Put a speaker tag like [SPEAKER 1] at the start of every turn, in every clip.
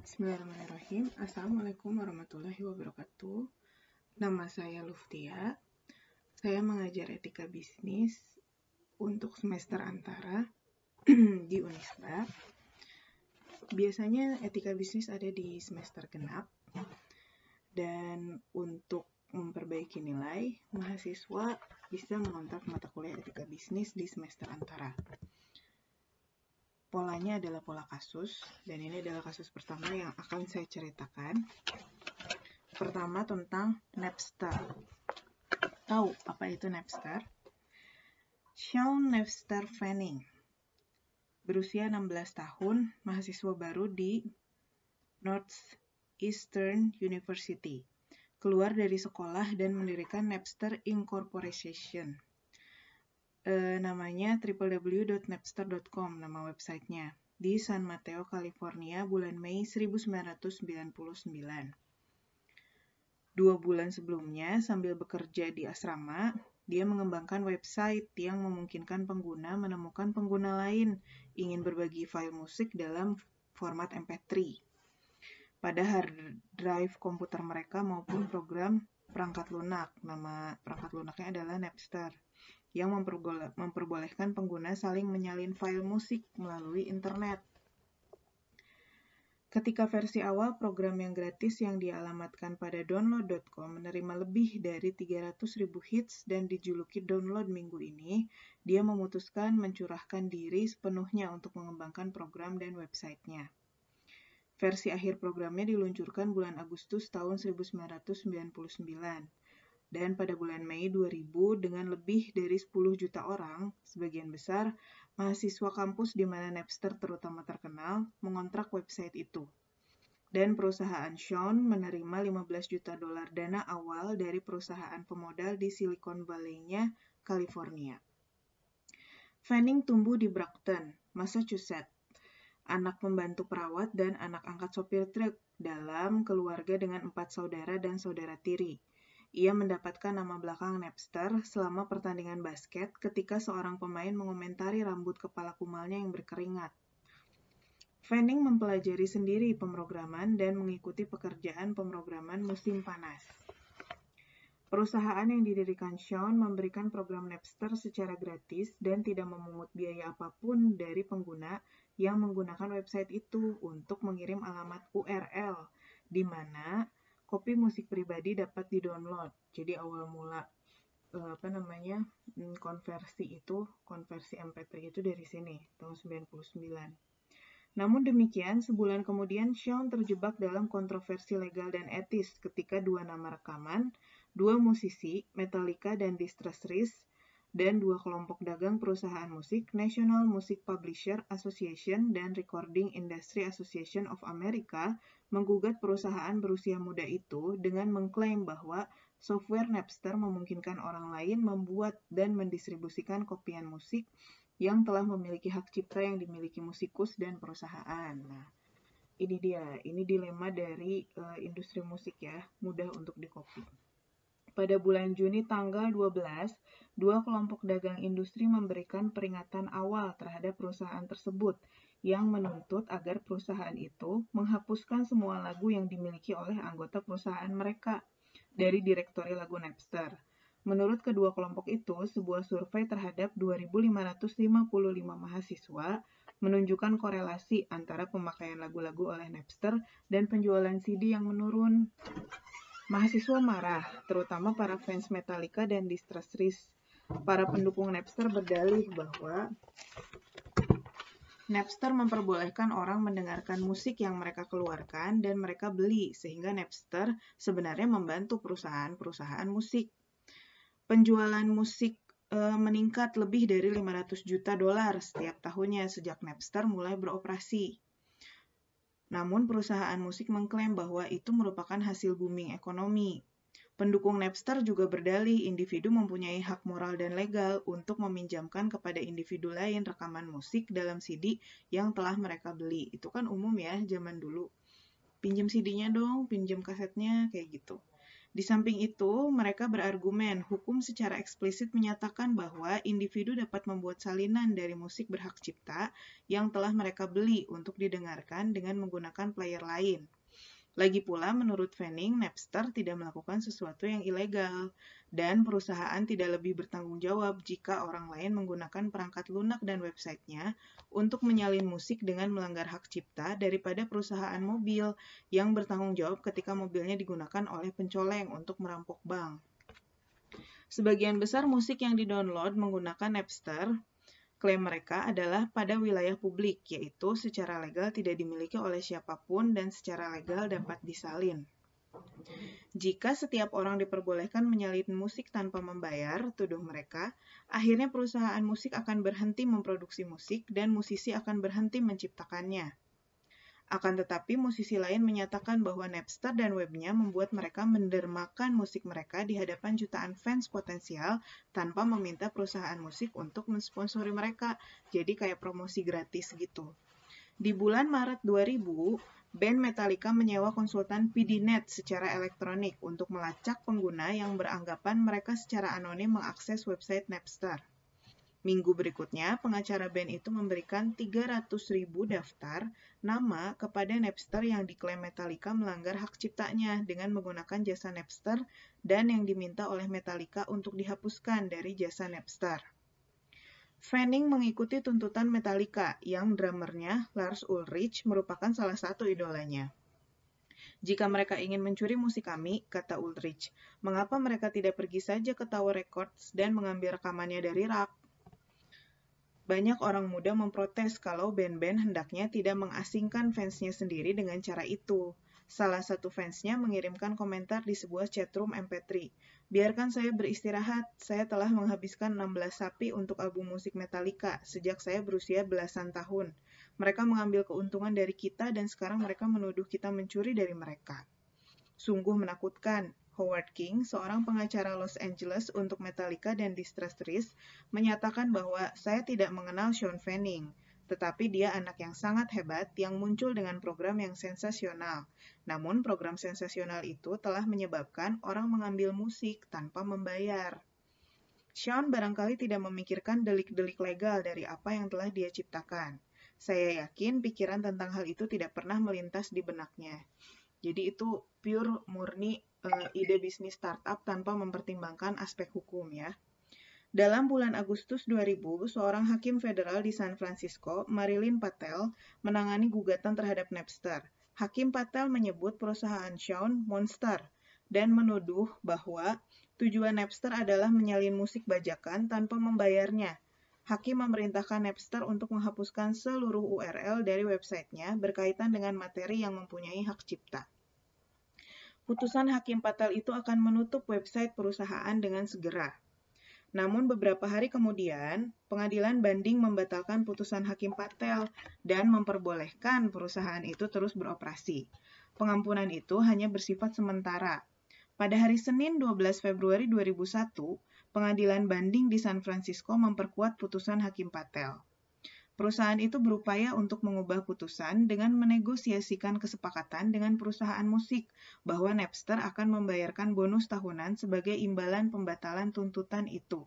[SPEAKER 1] Bismillahirrahmanirrahim. Assalamualaikum warahmatullahi wabarakatuh. Nama saya Luftia. Saya mengajar etika bisnis untuk semester antara di Unisba. Biasanya etika bisnis ada di semester genap. Dan untuk memperbaiki nilai, mahasiswa bisa mengontak mata kuliah etika bisnis di semester antara. Polanya adalah pola kasus, dan ini adalah kasus pertama yang akan saya ceritakan. Pertama tentang Napster. Tahu apa itu Napster? Sean Napster Fanning, berusia 16 tahun, mahasiswa baru di Northeastern University. Keluar dari sekolah dan mendirikan Napster Incorporation. Namanya www.napster.com, nama websitenya, di San Mateo, California, bulan Mei 1999. 2 bulan sebelumnya, sambil bekerja di asrama, dia mengembangkan website yang memungkinkan pengguna menemukan pengguna lain ingin berbagi file musik dalam format MP3 pada hard drive komputer mereka maupun program perangkat lunak. Nama perangkat lunaknya adalah Napster, yang memperbolehkan pengguna saling menyalin file musik melalui internet. Ketika versi awal, program yang gratis yang dialamatkan pada download.com menerima lebih dari 300.000 hits dan dijuluki download minggu ini, dia memutuskan mencurahkan diri sepenuhnya untuk mengembangkan program dan websitenya. Versi akhir programnya diluncurkan bulan Agustus tahun 1999. Dan pada bulan Mei 2000, dengan lebih dari 10 juta orang, sebagian besar mahasiswa kampus di mana Napster terutama terkenal, mengontrak website itu. Dan perusahaan Sean menerima $15 juta dana awal dari perusahaan pemodal di Silicon Valley-nya, California. Fanning tumbuh di Brockton, Massachusetts, anak pembantu perawat dan anak angkat sopir truk dalam keluarga dengan 4 saudara dan saudara tiri. Ia mendapatkan nama belakang Napster selama pertandingan basket ketika seorang pemain mengomentari rambut kepala kumalnya yang berkeringat. Fanning mempelajari sendiri pemrograman dan mengikuti pekerjaan pemrograman musim panas. Perusahaan yang didirikan Sean memberikan program Napster secara gratis dan tidak memungut biaya apapun dari pengguna yang menggunakan website itu untuk mengirim alamat URL, di mana kopi musik pribadi dapat didownload. Jadi awal mula konversi MP3 itu dari sini, tahun 99. Namun demikian, sebulan kemudian Sean terjebak dalam kontroversi legal dan etis ketika 2 nama rekaman, 2 musisi, Metallica dan Distress Risk, dan 2 kelompok dagang perusahaan musik, National Music Publisher Association dan Recording Industry Association of America, menggugat perusahaan berusia muda itu dengan mengklaim bahwa software Napster memungkinkan orang lain membuat dan mendistribusikan kopian musik yang telah memiliki hak cipta yang dimiliki musikus dan perusahaan. Nah, ini dilema dari industri musik ya, mudah untuk dikopi. Pada bulan Juni tanggal 12, 2 kelompok dagang industri memberikan peringatan awal terhadap perusahaan tersebut yang menuntut agar perusahaan itu menghapuskan semua lagu yang dimiliki oleh anggota perusahaan mereka dari direktori lagu Napster. Menurut kedua kelompok itu, sebuah survei terhadap 2.555 mahasiswa menunjukkan korelasi antara pemakaian lagu-lagu oleh Napster dan penjualan CD yang menurun. Mahasiswa marah, terutama para fans Metallica dan Distress Risk. Para pendukung Napster berdalih bahwa Napster memperbolehkan orang mendengarkan musik yang mereka keluarkan dan mereka beli, sehingga Napster sebenarnya membantu perusahaan-perusahaan musik. Penjualan musik meningkat lebih dari $500 juta setiap tahunnya sejak Napster mulai beroperasi. Namun perusahaan musik mengklaim bahwa itu merupakan hasil booming ekonomi. Pendukung Napster juga berdalih individu mempunyai hak moral dan legal untuk meminjamkan kepada individu lain rekaman musik dalam CD yang telah mereka beli. Itu kan umum ya zaman dulu. Pinjam CD-nya dong, pinjam kasetnya, kayak gitu. Di samping itu, mereka berargumen hukum secara eksplisit menyatakan bahwa individu dapat membuat salinan dari musik berhak cipta yang telah mereka beli untuk didengarkan dengan menggunakan player lain. Lagi pula, menurut Fanning, Napster tidak melakukan sesuatu yang ilegal, dan perusahaan tidak lebih bertanggung jawab jika orang lain menggunakan perangkat lunak dan websitenya untuk menyalin musik dengan melanggar hak cipta daripada perusahaan mobil yang bertanggung jawab ketika mobilnya digunakan oleh pencoleng untuk merampok bank. Sebagian besar musik yang didownload menggunakan Napster, klaim mereka adalah pada wilayah publik, yaitu secara legal tidak dimiliki oleh siapapun dan secara legal dapat disalin. Jika setiap orang diperbolehkan menyalin musik tanpa membayar, tuduh mereka, akhirnya perusahaan musik akan berhenti memproduksi musik dan musisi akan berhenti menciptakannya. Akan tetapi, musisi lain menyatakan bahwa Napster dan webnya membuat mereka mendermakan musik mereka di hadapan jutaan fans potensial tanpa meminta perusahaan musik untuk mensponsori mereka. Jadi kayak promosi gratis gitu. Di bulan Maret 2000, band Metallica menyewa konsultan PDNet secara elektronik untuk melacak pengguna yang beranggapan mereka secara anonim mengakses website Napster. Minggu berikutnya, pengacara band itu memberikan 300.000 daftar nama kepada Napster yang diklaim Metallica melanggar hak ciptanya dengan menggunakan jasa Napster dan yang diminta oleh Metallica untuk dihapuskan dari jasa Napster. Fanning mengikuti tuntutan Metallica yang drummernya Lars Ulrich merupakan salah satu idolanya. Jika mereka ingin mencuri musik kami, kata Ulrich, mengapa mereka tidak pergi saja ke Tower Records dan mengambil rekamannya dari rak? Banyak orang muda memprotes kalau band-band hendaknya tidak mengasingkan fansnya sendiri dengan cara itu. Salah satu fansnya mengirimkan komentar di sebuah chatroom MP3. Biarkan saya beristirahat, saya telah menghabiskan 16 sapi untuk album musik Metallica sejak saya berusia belasan tahun. Mereka mengambil keuntungan dari kita dan sekarang mereka menuduh kita mencuri dari mereka. Sungguh menakutkan. Howard King, seorang pengacara Los Angeles untuk Metallica dan Distress Risk, menyatakan bahwa saya tidak mengenal Sean Fanning, tetapi dia anak yang sangat hebat yang muncul dengan program yang sensasional. Namun program sensasional itu telah menyebabkan orang mengambil musik tanpa membayar. Sean barangkali tidak memikirkan delik-delik legal dari apa yang telah dia ciptakan. Saya yakin pikiran tentang hal itu tidak pernah melintas di benaknya. Jadi itu pure murni ide bisnis startup tanpa mempertimbangkan aspek hukum ya. Dalam bulan Agustus 2000, seorang hakim federal di San Francisco, Marilyn Patel, menangani gugatan terhadap Napster. Hakim Patel menyebut perusahaan Sean monster dan menuduh bahwa tujuan Napster adalah menyalin musik bajakan tanpa membayarnya. Hakim memerintahkan Napster untuk menghapuskan seluruh URL dari websitenya berkaitan dengan materi yang mempunyai hak cipta. Putusan Hakim Patel itu akan menutup website perusahaan dengan segera. Namun beberapa hari kemudian, pengadilan banding membatalkan putusan Hakim Patel dan memperbolehkan perusahaan itu terus beroperasi. Pengampunan itu hanya bersifat sementara. Pada hari Senin 12 Februari 2001, pengadilan banding di San Francisco memperkuat putusan Hakim Patel. Perusahaan itu berupaya untuk mengubah putusan dengan menegosiasikan kesepakatan dengan perusahaan musik bahwa Napster akan membayarkan bonus tahunan sebagai imbalan pembatalan tuntutan itu.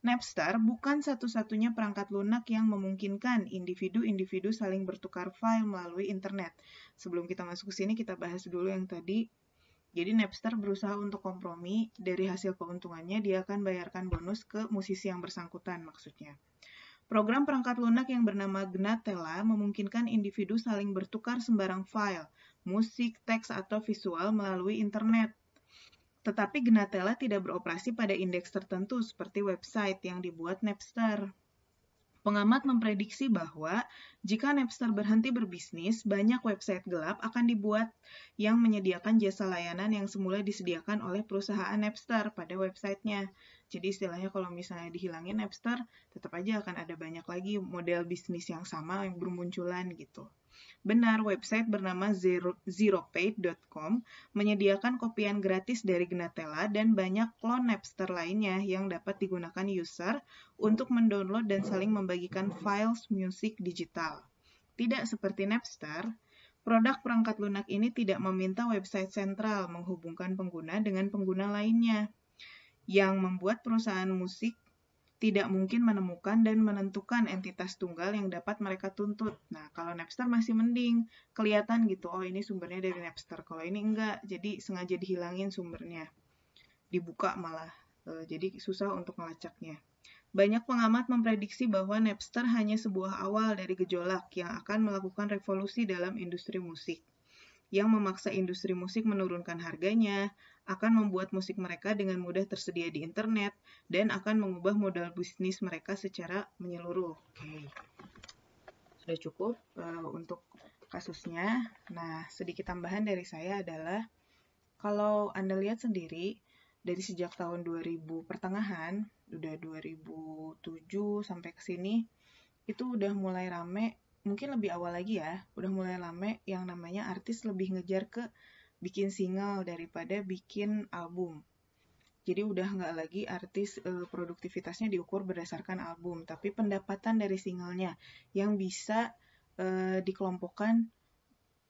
[SPEAKER 1] Napster bukan satu-satunya perangkat lunak yang memungkinkan individu-individu saling bertukar file melalui internet. Sebelum kita masuk ke sini, kita bahas dulu yang tadi. Jadi Napster berusaha untuk kompromi, dari hasil keuntungannya dia akan bayarkan bonus ke musisi yang bersangkutan maksudnya. Program perangkat lunak yang bernama Gnatella memungkinkan individu saling bertukar sembarang file, musik, teks, atau visual melalui internet. Tetapi Gnatella tidak beroperasi pada indeks tertentu seperti website yang dibuat Napster. Pengamat memprediksi bahwa jika Napster berhenti berbisnis, banyak website gelap akan dibuat yang menyediakan jasa layanan yang semula disediakan oleh perusahaan Napster pada websitenya. Jadi istilahnya kalau misalnya dihilangin Napster, tetap aja akan ada banyak lagi model bisnis yang sama yang bermunculan gitu. Benar, website bernama zeropaid.com menyediakan kopian gratis dari Gnatella dan banyak klon Napster lainnya yang dapat digunakan user untuk mendownload dan saling membagikan files musik digital. Tidak seperti Napster, Produk perangkat lunak ini tidak meminta website sentral menghubungkan pengguna dengan pengguna lainnya, yang membuat perusahaan musik tidak mungkin menemukan dan menentukan entitas tunggal yang dapat mereka tuntut. Nah, kalau Napster masih mending, kelihatan gitu, oh ini sumbernya dari Napster. Kalau ini enggak, jadi sengaja dihilangin sumbernya. Dibuka malah, jadi susah untuk melacaknya. Banyak pengamat memprediksi bahwa Napster hanya sebuah awal dari gejolak yang akan melakukan revolusi dalam industri musik, yang memaksa industri musik menurunkan harganya, akan membuat musik mereka dengan mudah tersedia di internet, dan akan mengubah modal bisnis mereka secara menyeluruh. Oke, sudah cukup untuk kasusnya. Nah, sedikit tambahan dari saya adalah, kalau Anda lihat sendiri, dari sejak tahun 2000 pertengahan, udah 2007 sampai ke sini, itu udah mulai rame, mungkin lebih awal lagi ya, udah mulai rame yang namanya artis lebih ngejar ke bikin single daripada bikin album. Jadi udah nggak lagi artis produktivitasnya diukur berdasarkan album, tapi pendapatan dari singlenya yang bisa dikelompokkan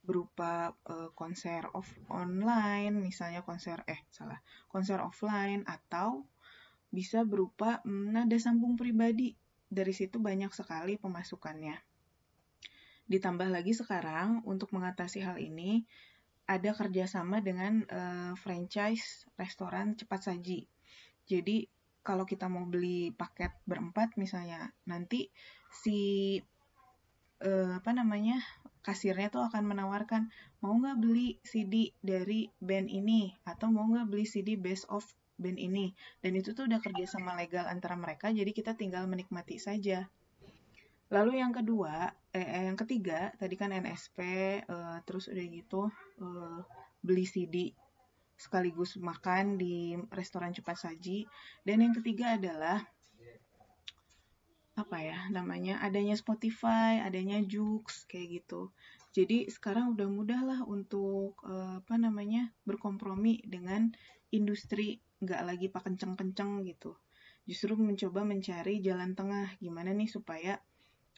[SPEAKER 1] berupa konser online, misalnya konser offline, atau bisa berupa nada sambung pribadi. Dari situ banyak sekali pemasukannya. Ditambah lagi sekarang, untuk mengatasi hal ini, ada kerjasama dengan franchise restoran cepat saji. Jadi, kalau kita mau beli paket berempat misalnya, nanti si kasirnya tuh akan menawarkan, mau nggak beli CD dari band ini, atau mau nggak beli CD best of band ini. Dan itu tuh udah kerjasama legal antara mereka, jadi kita tinggal menikmati saja. Lalu yang ketiga, tadi kan NSP, terus udah gitu beli CD sekaligus makan di restoran cepat saji. Dan yang ketiga adalah adanya Spotify, adanya Joox kayak gitu. Jadi sekarang udah mudah lah untuk berkompromi dengan industri, nggak lagi pak kenceng-kenceng gitu. Justru mencoba mencari jalan tengah, gimana nih supaya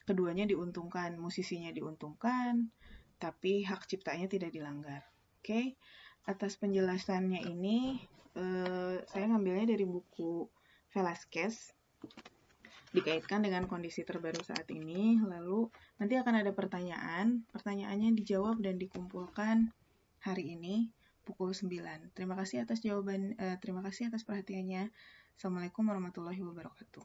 [SPEAKER 1] keduanya diuntungkan, musisinya diuntungkan, tapi hak ciptanya tidak dilanggar. Oke, atas penjelasannya ini, saya ngambilnya dari buku Velasquez, dikaitkan dengan kondisi terbaru saat ini. Lalu nanti akan ada pertanyaannya dijawab dan dikumpulkan hari ini pukul 9. Terima kasih atas perhatiannya. Assalamualaikum warahmatullahi wabarakatuh.